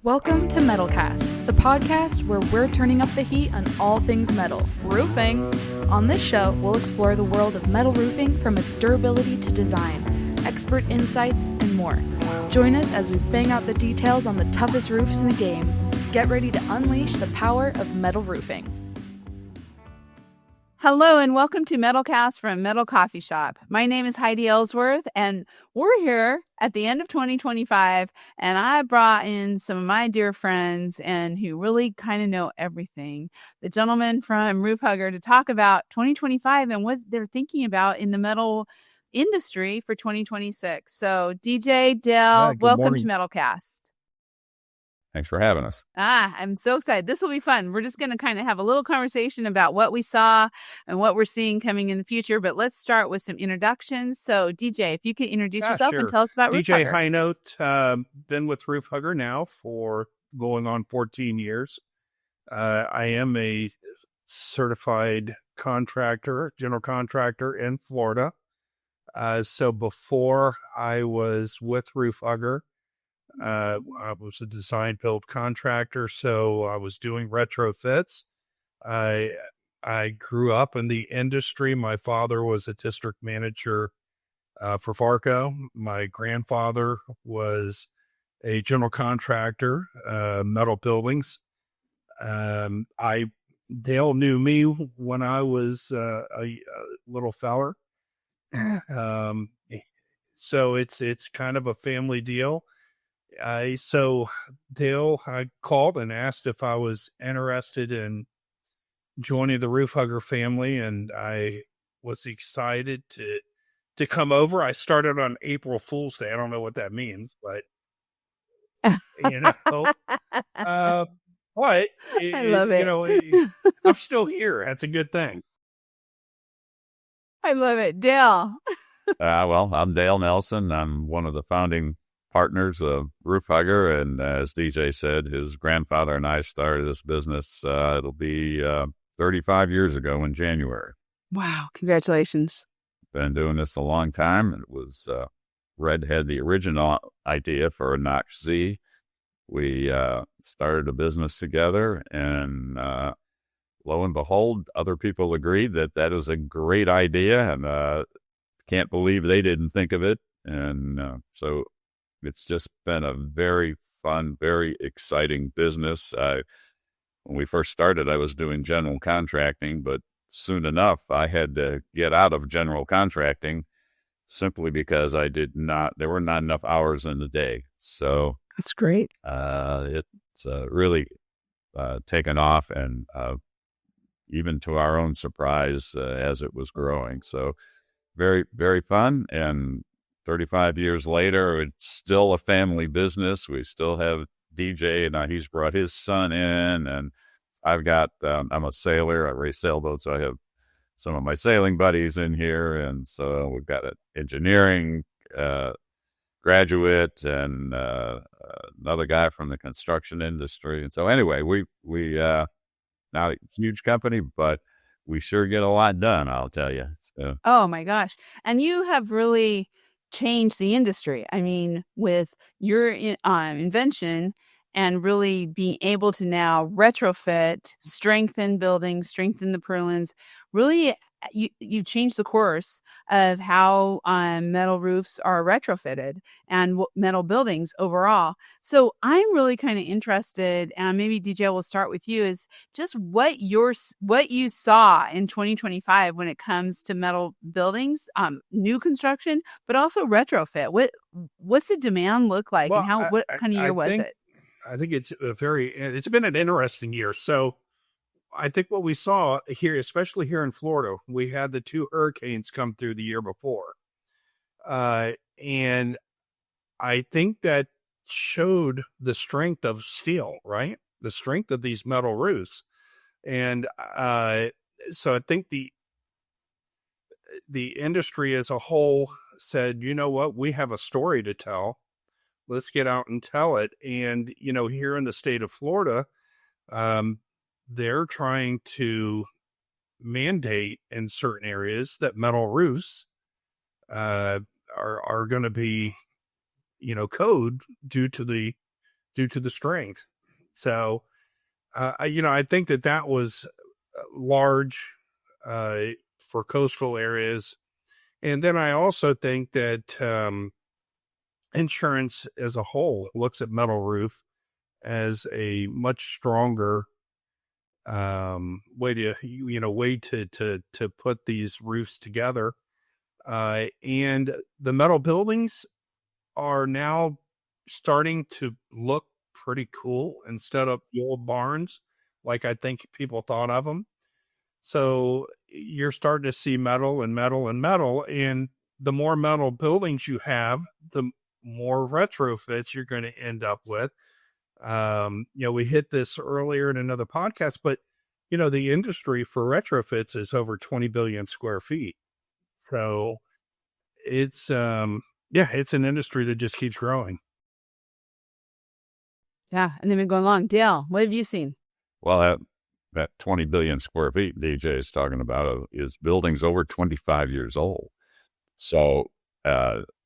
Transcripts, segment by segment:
Welcome to MetalCast, the podcast where we're turning up the heat on all things metal, roofing. On this show, we'll explore the world of metal roofing from its durability to design, expert insights, and more. Join us as we bang out the details on the toughest roofs in the game. Get ready to unleash the power of metal roofing. Hello and welcome to MetalCast from Metal Coffee Shop. My name is Heidi Ellsworth and we're here at the end of 2025 and I brought in some of my dear friends and who really kind of know everything. The gentleman from Roof Hugger to talk about 2025 and what they're thinking about in the metal industry for 2026. So DJ Dale, welcome morning. to MetalCast. Thanks for having us. I'm so excited. This will be fun. We're just going to kind of have a little conversation about what we saw and what we're seeing coming in the future. But let's start with some introductions. So, DJ, if you could introduce yourself and tell us about Roof DJ Hugger. Highnote, been with Roof Hugger now for going on 14 years. I am a certified contractor, general contractor in Florida. So before I was with Roof Hugger, I was a design build contractor, so I was doing retrofits. I grew up in the industry. My father was a district manager for Farco. My grandfather was a general contractor, metal buildings. Dale knew me when I was a little feller. So it's kind of a family deal. So Dale called and asked if I was interested in joining the Roof Hugger family, and I was excited to come over. I started on April Fool's Day. I don't know what that means, but but I love it. I'm still here. That's a good thing. I love it. Dale. Well, I'm Dale Nelson. I'm one of the founding partners of Roof Hugger, and as DJ said, his grandfather and I started this business. It'll be 35 years ago in January. Wow. Congratulations. Been doing this a long time. It was Red had the original idea for a Nox Z. We started a business together, and lo and behold, other people agreed that is a great idea, and can't believe they didn't think of it. And so it's just been a very fun, very exciting business. When we first started, I was doing general contracting, but soon enough, I had to get out of general contracting simply because there were not enough hours in the day. So That's great. It's really taken off, and even to our own surprise as it was growing. So very, very fun. And 35 years later, it's still a family business. We still have DJ, and he's brought his son in, and I've got, I'm a sailor. I race sailboats. So I have some of my sailing buddies in here. And so we've got an engineering graduate and another guy from the construction industry. And so anyway, we not a huge company, but we sure get a lot done, I'll tell you. So. Oh my gosh. And you have really changed the industry. I mean, with your invention and really being able to now retrofit, strengthen buildings, strengthen the purlins, really you changed the course of how metal roofs are retrofitted and metal buildings overall. So I'm really kind of interested, and maybe DJ will start with you, is just what you saw in 2025 when it comes to metal buildings, new construction, but also retrofit. What's the demand look like, Well, and what kind of year was it? I think it's been an interesting year. So I think what we saw here, especially here in Florida, we had the 2 hurricanes come through the year before. And I think that showed the strength of steel, right? The strength of these metal roofs. And so I think the industry as a whole said, you know what, we have a story to tell. Let's get out and tell it. And, here in the state of Florida, they're trying to mandate in certain areas that metal roofs are going to be, code due to the due to the strength. So, I think that was large for coastal areas. And then I also think that insurance as a whole looks at metal roof as a much stronger way to put these roofs together. And the metal buildings are now starting to look pretty cool instead of the old barns, like I think people thought of them. So you're starting to see metal and metal and metal, and the more metal buildings you have, the more retrofits you're going to end up with. We hit this earlier in another podcast, but the industry for retrofits is over 20 billion square feet. So it's it's an industry that just keeps growing. Yeah, and they've been going along. Dale, what have you seen? Well, that 20 billion square feet DJ is talking about is buildings over 25 years old. So, that's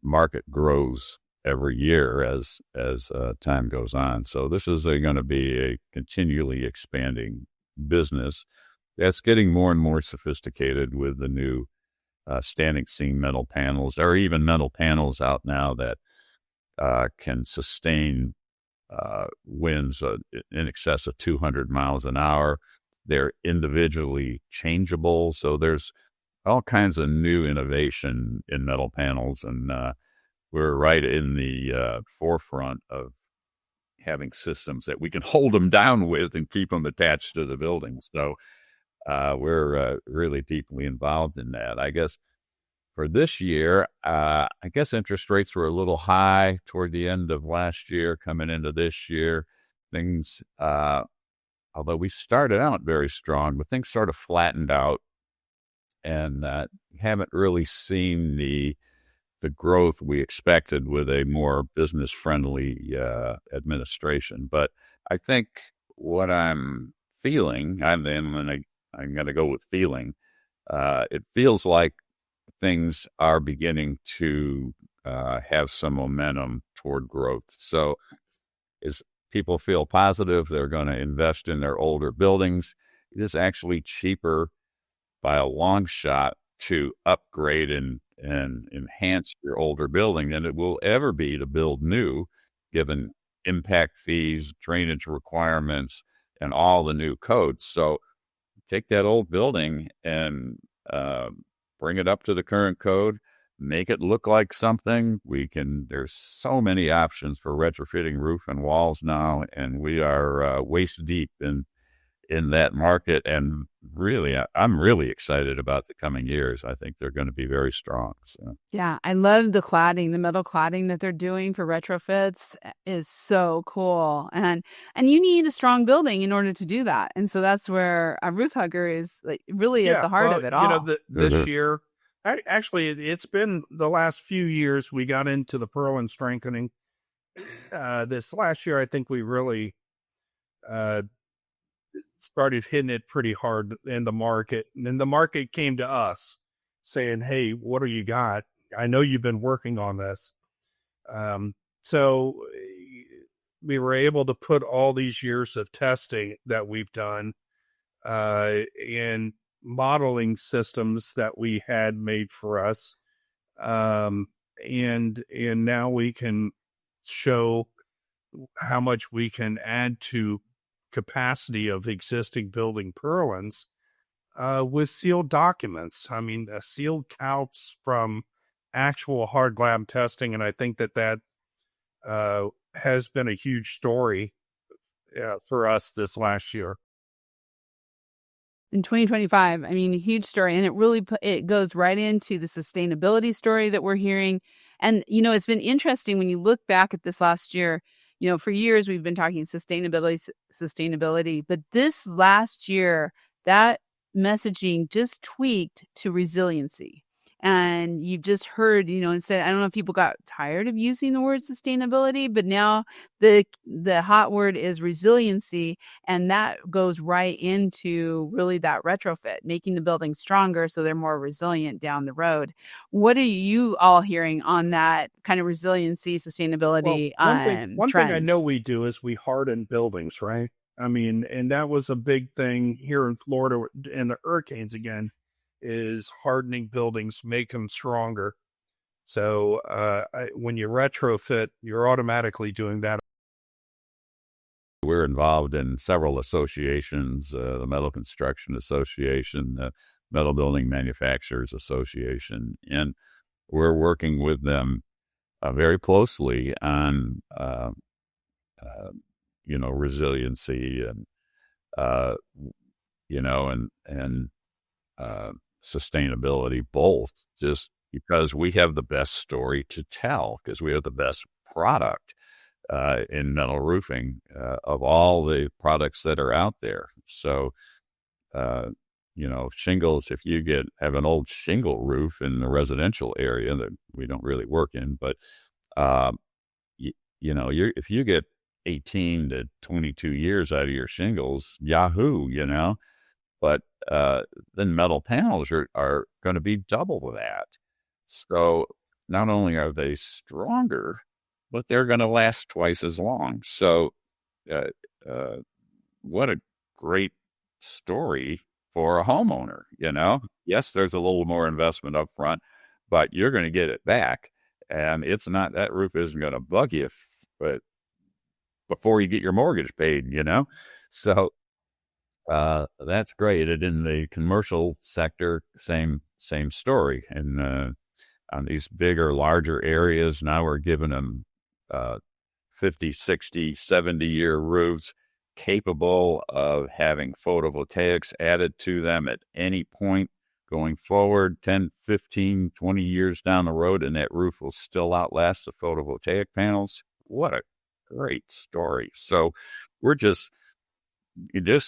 market grows every year as time goes on. So this is going to be a continually expanding business that's getting more and more sophisticated with the new standing seam metal panels. There are even metal panels out now that can sustain winds in excess of 200 miles an hour. They're individually changeable. So there's all kinds of new innovation in metal panels. And we're right in the forefront of having systems that we can hold them down with and keep them attached to the building. So we're really deeply involved in that. I guess for this year, I guess interest rates were a little high toward the end of last year, coming into this year. Things, although we started out very strong, but things sort of flattened out, and haven't really seen the growth we expected with a more business-friendly administration. But I think what I'm feeling, I'm going to go with feeling. It feels like things are beginning to have some momentum toward growth. So as people feel positive, they're going to invest in their older buildings. It is actually cheaper by a long shot to upgrade and enhance your older building than it will ever be to build new, given impact fees, drainage requirements, and all the new codes. So take that old building and bring it up to the current code, make it look like something. There's so many options for retrofitting roof and walls now, and we are waist deep in that market. And really, I'm really excited about the coming years. I think they're going to be very strong. So. Yeah, I love the cladding, the metal cladding that they're doing for retrofits is so cool. And you need a strong building in order to do that. And so that's where a roof hugger is really at the heart of it all. This year, actually, it's been the last few years we got into the purlin strengthening. This last year, I think we really started hitting it pretty hard in the market. And then the market came to us saying, hey, what do you got? I know you've been working on this. So we were able to put all these years of testing that we've done and modeling systems that we had made for us. And now we can show how much we can add to capacity of existing building purlins with sealed documents. I mean, sealed counts from actual hard lab testing, and I think that has been a huge story for us this last year. In 2025, I mean, a huge story, and it really it goes right into the sustainability story that we're hearing. And it's been interesting when you look back at this last year. For years we've been talking sustainability, but this last year, that messaging just tweaked to resiliency. And you've just heard, instead, I don't know if people got tired of using the word sustainability, but now the hot word is resiliency. And that goes right into really that retrofit, making the building stronger so they're more resilient down the road. What are you all hearing on that kind of resiliency, sustainability One thing I trends? know we do is we harden buildings, right? I mean, and that was a big thing here in Florida and the hurricanes again, is hardening buildings, make them stronger. So when you retrofit, you're automatically doing that. We're involved in several associations, the Metal Construction Association, the Metal Building Manufacturers Association, and we're working with them very closely on, resiliency and, sustainability, both, just because we have the best story to tell, because we have the best product in metal roofing of all the products that are out there. So, shingles, if you have an old shingle roof in the residential area that we don't really work in, but, if you get 18 to 22 years out of your shingles, yahoo, but then metal panels are going to be double that. So not only are they stronger, but they're going to last twice as long. So what a great story for a homeowner, Yes, there's a little more investment up front, but you're going to get it back. And that roof isn't going to bug you but before you get your mortgage paid, So that's great. And in the commercial sector, same story. And on these bigger, larger areas, now we're giving them 50, 60, 70-year roofs capable of having photovoltaics added to them at any point going forward, 10, 15, 20 years down the road, and that roof will still outlast the photovoltaic panels. What a great story. So we're just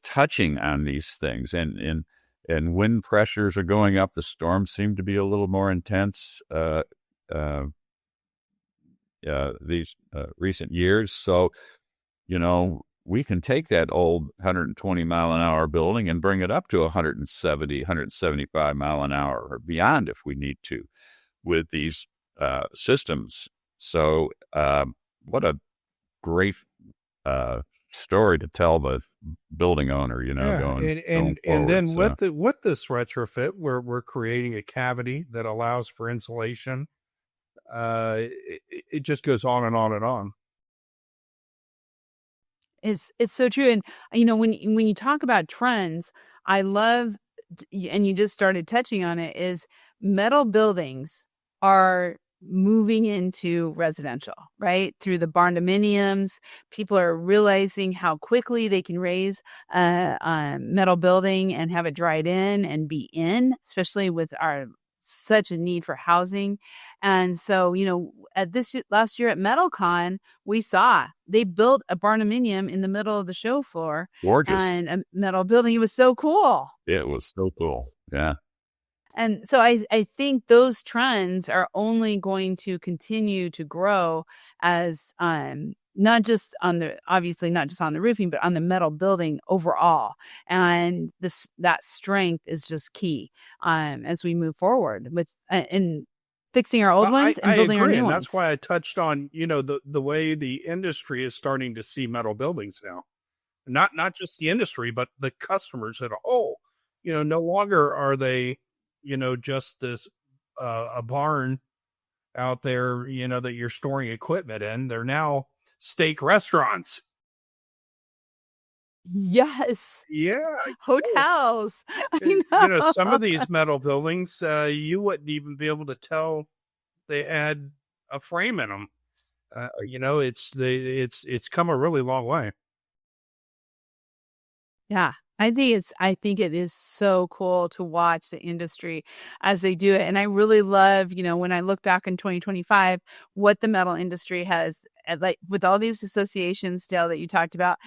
touching on these things, and wind pressures are going up. The storms seem to be a little more intense these recent years. So, we can take that old 120 mile an hour building and bring it up to 170, 175 mile an hour or beyond if we need to with these systems. So what a great story to tell the building owner, going and then forward, with this retrofit, we're creating a cavity that allows for insulation. It just goes on and on and on. It's so true. And, when you talk about trends, I love, and you just started touching on it, is metal buildings are moving into residential, right? Through the barndominiums, people are realizing how quickly they can raise a metal building and have it dried in and be in, especially with such a need for housing. And so, at last year at MetalCon, we saw they built a barndominium in the middle of the show floor. Gorgeous. And a metal building. It was so cool. It was so cool. Yeah. And so I think those trends are only going to continue to grow as not just on the roofing, but on the metal building overall. And that strength is just key as we move forward with in fixing our old ones and building our new ones. That's why I touched on, the way the industry is starting to see metal buildings now. Not just the industry, but the customers as a whole. No longer are they, just this a barn out there, that you're storing equipment in. They're now steak restaurants. Yes. Yeah. Hotels. Some of these metal buildings, you wouldn't even be able to tell they had a frame in them. It's come a really long way. Yeah. I think it is so cool to watch the industry as they do it. And I really love, when I look back in 2025, what the metal industry has, like with all these associations, Dale, that you talked about,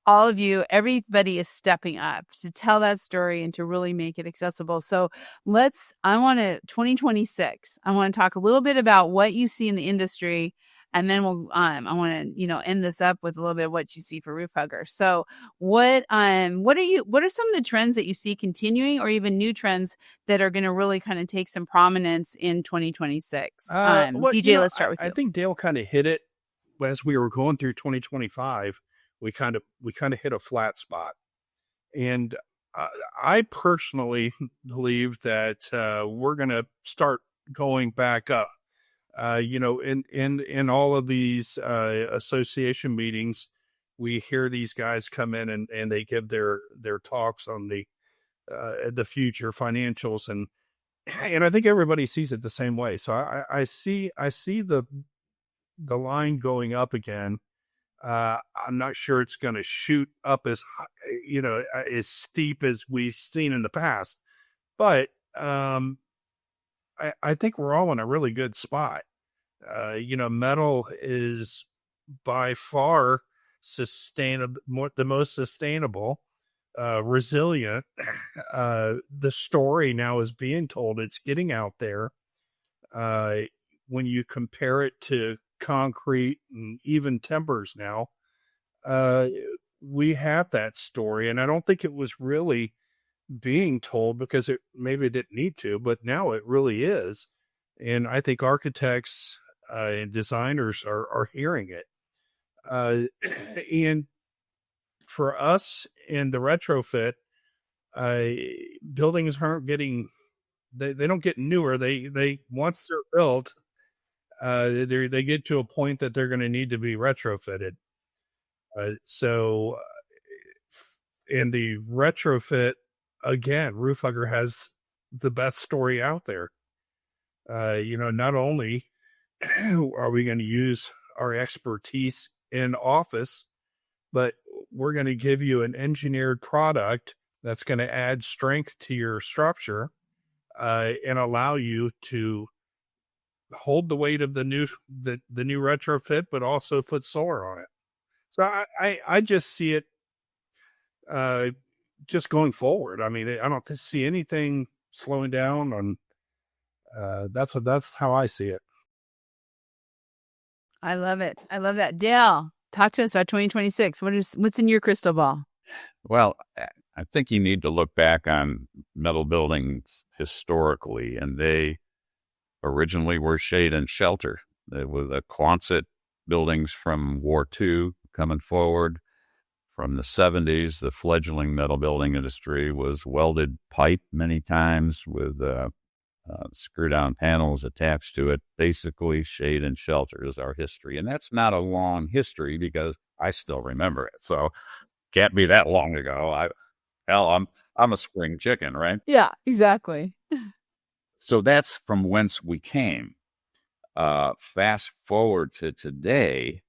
all of you, everybody is stepping up to tell that story and to really make it accessible. So 2026, I want to talk a little bit about what you see in the industry. And then I want to, end this up with a little bit of what you see for Roof Hugger. So what are some of the trends that you see continuing, or even new trends that are going to really kind of take some prominence in 2026? DJ, let's start with you. I think Dale kind of hit it as we were going through 2025. We kind of hit a flat spot, and I personally believe that we're going to start going back up. In all of these association meetings, we hear these guys come in and they give their talks on the future financials, and I think everybody sees it the same way. So I see the line going up again. I'm not sure it's going to shoot up as as steep as we've seen in the past, but I think we're all in a really good spot. Metal is by far the most sustainable, resilient. The story now is being told. It's getting out there. When you compare it to concrete and even timbers now, we have that story, and I don't think it was really being told because maybe it didn't need to, but now it really is. And I think architects and designers are hearing it. And for us in the retrofit, buildings aren't getting, they don't get newer. They once they're built, they get to a point that they're going to need to be retrofitted. So in the retrofit, again, Roof Hugger has the best story out there. Not only are we going to use our expertise in office, but we're going to give you an engineered product that's going to add strength to your structure and allow you to hold the weight of the new retrofit, but also put solar on it. So I just see it just going forward. I mean, I don't see anything slowing down on. That's how I see it. I love it. I love that. Dale, talk to us about 2026. What's in your crystal ball? Well, I think you need to look back on metal buildings historically, and they originally were shade and shelter. They were the Quonset buildings from War II coming forward. From the 70s, the fledgling metal building industry was welded pipe many times with screw-down panels attached to it. Basically, shade and shelter is our history. And that's not a long history because I still remember it. So can't be that long ago. I'm a spring chicken, right? Yeah, exactly. So that's from whence we came. Fast forward to today,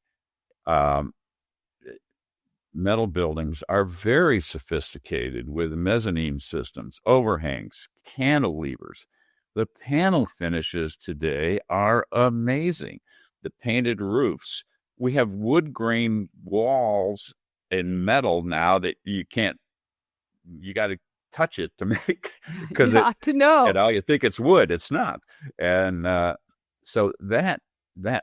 metal buildings are very sophisticated with mezzanine systems, overhangs, cantilevers. The panel finishes today are amazing. The painted roofs. We have wood grain walls in metal now that you got to touch it to make, because you have to know. You think it's wood. It's not. And so that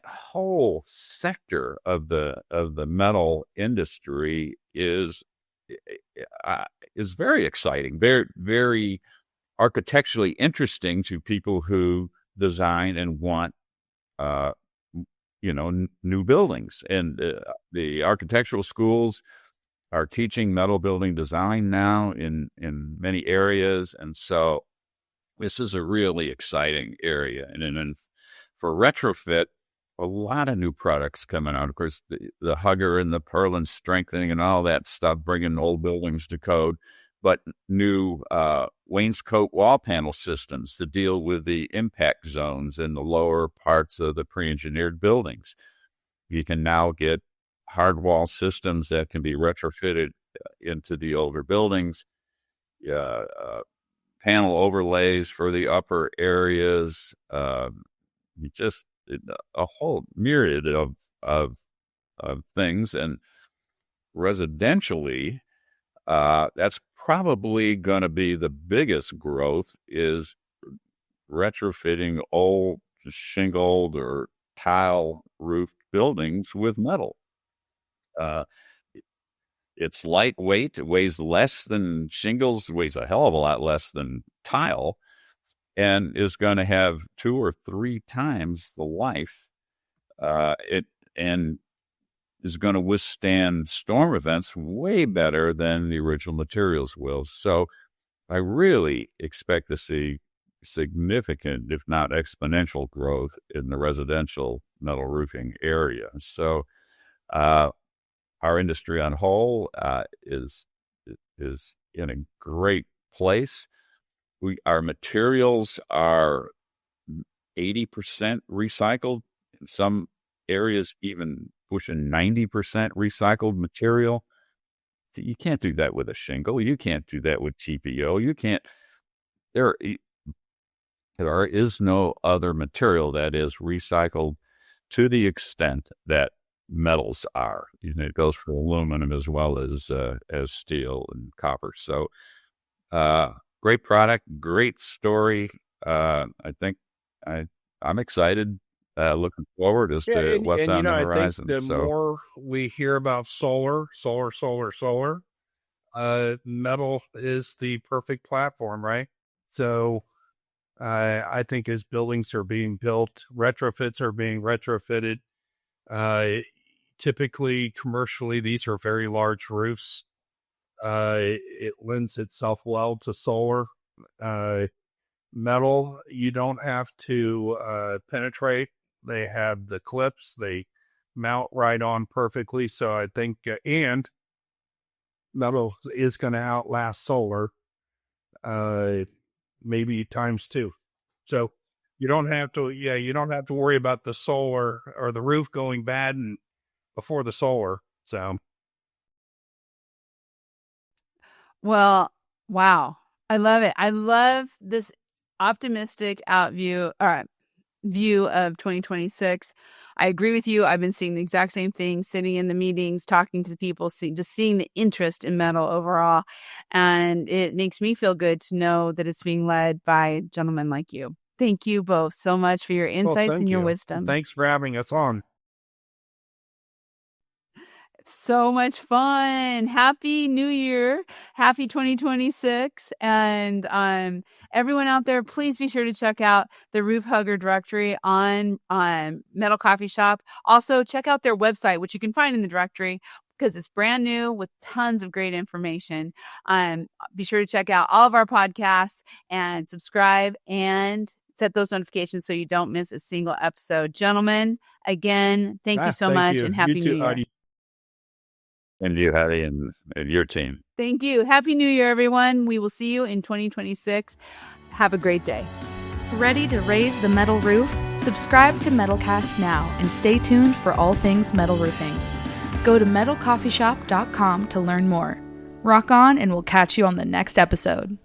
whole sector of the metal industry is very exciting, very, very architecturally interesting to people who design and want, new buildings. And the architectural schools are teaching metal building design now in many areas. And so this is a really exciting area. And then for retrofit, a lot of new products coming out. Of course, the Hugger and the Purlin strengthening and all that stuff, bringing old buildings to code. But new wainscot wall panel systems to deal with the impact zones in the lower parts of the pre-engineered buildings. You can now get hard wall systems that can be retrofitted into the older buildings, panel overlays for the upper areas, just a whole myriad of things. And residentially, that's probably going to be the biggest growth, is retrofitting old shingled or tile roofed buildings with metal. It's lightweight. It weighs less than shingles, weighs a hell of a lot less than tile, and is going to have 2 or 3 times the life. And is going to withstand storm events way better than the original materials will. So I really expect to see significant, if not exponential, growth in the residential metal roofing area. So our industry on whole is in a great place. Our materials are 80% recycled, in some areas even pushing 90% recycled material. You can't do that with a shingle. You can't do that with TPO. You can't. There is no other material that is recycled to the extent that metals are. It goes for aluminum as well as steel and copper. So, great product, great story. I think I'm excited. Looking forward as to what's on the horizon. I think the more we hear about solar, metal is the perfect platform, right? So I think as buildings are being built, retrofits are being retrofitted. Typically, commercially, these are very large roofs. It lends itself well to solar. Metal, you don't have to penetrate. They have the clips. They mount right on perfectly. So I think, and metal is going to outlast solar, maybe times 2. So you don't have to worry about the solar or the roof going bad and before the solar. So. Well, wow. I love it. I love this optimistic view of 2026. I agree with you. I've been seeing the exact same thing, sitting in the meetings, talking to the people, just seeing the interest in metal overall. And it makes me feel good to know that it's being led by gentlemen like you. Thank you both so much for your insights and your wisdom. Thanks for having us on. So much fun. Happy New Year. Happy 2026. And everyone out there, please be sure to check out the Roof Hugger directory on Metal Coffee Shop. Also, check out their website, which you can find in the directory because it's brand new with tons of great information. Be sure to check out all of our podcasts and subscribe and set those notifications so you don't miss a single episode. Gentlemen, again, thank you so much and Happy New Year. Heidi. And you, Heidi, and your team. Thank you. Happy New Year, everyone. We will see you in 2026. Have a great day. Ready to raise the metal roof? Subscribe to MetalCast now and stay tuned for all things metal roofing. Go to metalcoffeeshop.com to learn more. Rock on, and we'll catch you on the next episode.